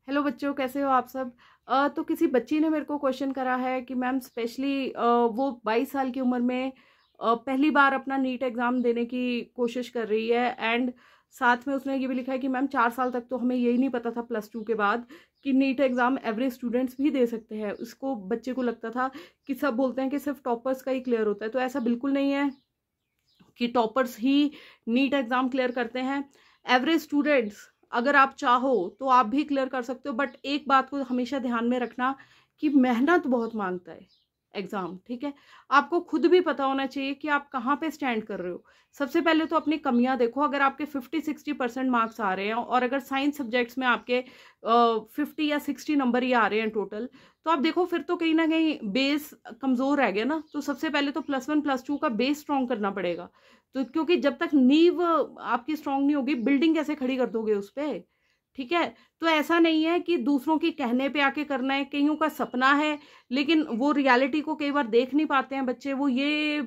Hello बच्चों, कैसे हो आप सब। तो किसी बच्ची ने मेरे को क्वेश्चन करा है कि मैम स्पेशली वो 22 साल की उम्र में पहली बार अपना नीट एग्ज़ाम देने की कोशिश कर रही है। एंड साथ में उसने ये भी लिखा है कि मैम 4 साल तक तो हमें यही नहीं पता था +2 के बाद कि नीट एग्ज़ाम एवरेज स्टूडेंट्स भी दे सकते हैं। उसको बच्चे को लगता था कि सब बोलते हैं कि सिर्फ टॉपर्स का ही क्लियर होता है, तो ऐसा बिल्कुल नहीं है कि टॉपर्स ही नीट एग्ज़ाम क्लियर करते हैं। एवरेज स्टूडेंट्स अगर आप चाहो तो आप भी क्लियर कर सकते हो, बट एक बात को हमेशा ध्यान में रखना कि मेहनत बहुत मांगता है एग्जाम। ठीक है, आपको खुद भी पता होना चाहिए कि आप कहाँ पे स्टैंड कर रहे हो। सबसे पहले तो अपनी कमियां देखो। अगर आपके 50-60% मार्क्स आ रहे हैं और अगर साइंस सब्जेक्ट्स में आपके 50 या 60 नंबर ही आ रहे हैं टोटल, तो आप देखो फिर तो कहीं ना कहीं बेस कमजोर रह गया ना। तो सबसे पहले तो +1 +2 का बेस स्ट्रॉन्ग करना पड़ेगा। तो क्योंकि जब तक नींव आपकी स्ट्रांग नहीं होगी, बिल्डिंग कैसे खड़ी कर दोगे उस पे। ठीक है, तो ऐसा नहीं है कि दूसरों के कहने पे आके करना है। कईयों का सपना है लेकिन वो रियलिटी को कई बार देख नहीं पाते हैं बच्चे। वो ये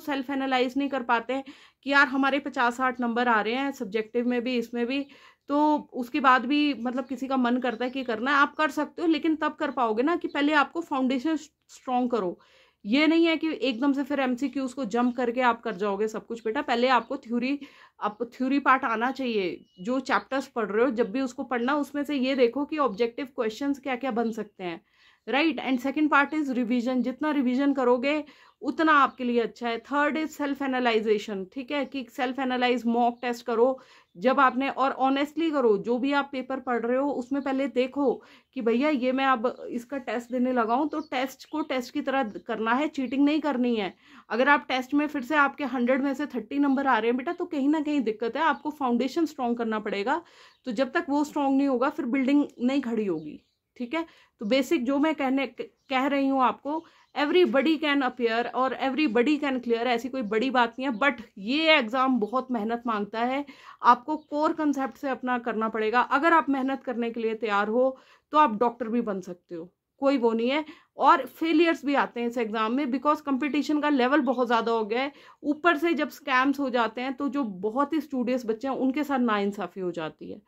सेल्फ एनालाइज नहीं कर पाते हैं कि यार हमारे 50-60 नंबर आ रहे हैं सब्जेक्टिव में भी, इसमें भी, तो उसके बाद भी मतलब किसी का मन करता है कि करना है। आप कर सकते हो लेकिन तब कर पाओगे ना कि पहले आपको फाउंडेशन स्ट्रॉन्ग करो। ये नहीं है कि एकदम से फिर एमसीक्यूज को जंप करके आप कर जाओगे सब कुछ। बेटा पहले आपको थ्योरी पार्ट आना चाहिए। जो चैप्टर्स पढ़ रहे हो जब भी उसको पढ़ना, उसमें से ये देखो कि ऑब्जेक्टिव क्वेश्चंस क्या क्या बन सकते हैं। Right. And second part is revision. जितना रिवीजन करोगे उतना आपके लिए अच्छा है। Third is self analysation. ठीक है, कि सेल्फ एनालाइज मॉक टेस्ट करो जब आपने, और ऑनेस्टली करो। जो भी आप पेपर पढ़ रहे हो उसमें पहले देखो कि भैया ये मैं अब इसका टेस्ट देने लगा हूं तो टेस्ट को टेस्ट की तरह करना है, चीटिंग नहीं करनी है। अगर आप टेस्ट में फिर से आपके 100 में से 30 नंबर आ रहे हैं बेटा, तो कहीं ना कहीं दिक्कत है। आपको फाउंडेशन स्ट्रॉन्ग करना पड़ेगा। तो जब तक वो स्ट्रॉन्ग नहीं होगा फिर बिल्डिंग नहीं खड़ी होगी। ठीक है, तो बेसिक जो मैं कह रही हूँ आपको, एवरीबडी कैन अपियर और एवरीबडी कैन क्लियर। ऐसी कोई बड़ी बात नहीं है, बट ये एग्जाम बहुत मेहनत मांगता है। आपको कोर कंसेप्ट से अपना करना पड़ेगा। अगर आप मेहनत करने के लिए तैयार हो तो आप डॉक्टर भी बन सकते हो, कोई वो नहीं है। और फेलियर्स भी आते हैं इस एग्जाम में, बिकॉज कंपटीशन का लेवल बहुत ज्यादा हो गया है। ऊपर से जब स्कैम्स हो जाते हैं तो जो बहुत ही स्टूडियस बच्चे हैं उनके साथ नाइंसाफी हो जाती है।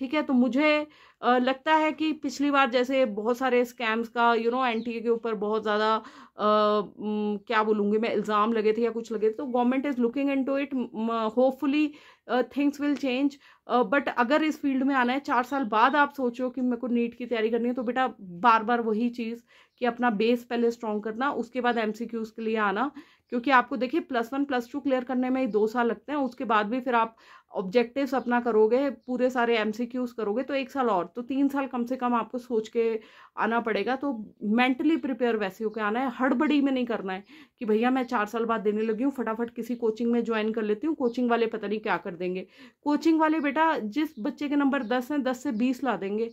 ठीक है, तो मुझे लगता है कि पिछली बार जैसे बहुत सारे स्कैम्स का एनटीए के ऊपर बहुत ज़्यादा क्या बोलूँगी मैं, इल्ज़ाम लगे थे या कुछ लगे थे, तो government is looking into it. Hopefully things will change. But अगर इस फील्ड में आना है 4 साल बाद, आप सोचो कि मेरे को नीट की तैयारी करनी है, तो बेटा बार बार वही चीज़ कि अपना बेस पहले स्ट्रॉन्ग करना, उसके बाद एमसीक्यूज के लिए आना। क्योंकि आपको देखिए +1 +2 क्लियर करने में ही 2 साल लगते हैं। उसके बाद भी फिर आप ऑब्जेक्टिव्स अपना करोगे, पूरे सारे एमसीक्यूज करोगे, तो 1 साल और, तो 3 साल कम से कम आपको सोच के आना पड़ेगा। तो मेंटली प्रिपेयर वैसे होकर आना है, हड़बड़ी में नहीं करना है कि भैया मैं 4 साल बाद देने लगी हूँ, फटाफट किसी कोचिंग में ज्वाइन कर लेती हूँ, कोचिंग वाले पता नहीं क्या कर देंगे। कोचिंग वाले बेटा जिस बच्चे के नंबर 10 हैं 10 से 20 ला देंगे,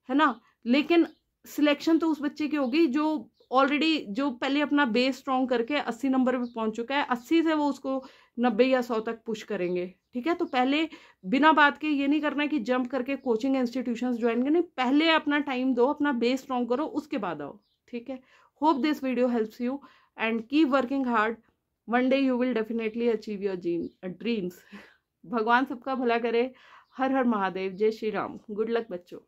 है ना। लेकिन सिलेक्शन तो उस बच्चे की होगी जो ऑलरेडी, जो पहले अपना बेस स्ट्रॉन्ग करके 80 नंबर पे पहुंच चुका है। 80 से वो उसको 90 या 100 तक पुश करेंगे। ठीक है, तो पहले बिना बात के ये नहीं करना है कि जंप करके कोचिंग इंस्टीट्यूशंस ज्वाइन करने। पहले अपना टाइम दो, अपना बेस स्ट्रॉन्ग करो, उसके बाद आओ। ठीक है, hope this video helps you and keep working hard. One day you will definitely achieve your dreams. भगवान सबका भला करे। हर हर महादेव। जय श्री राम। गुड लक बच्चों।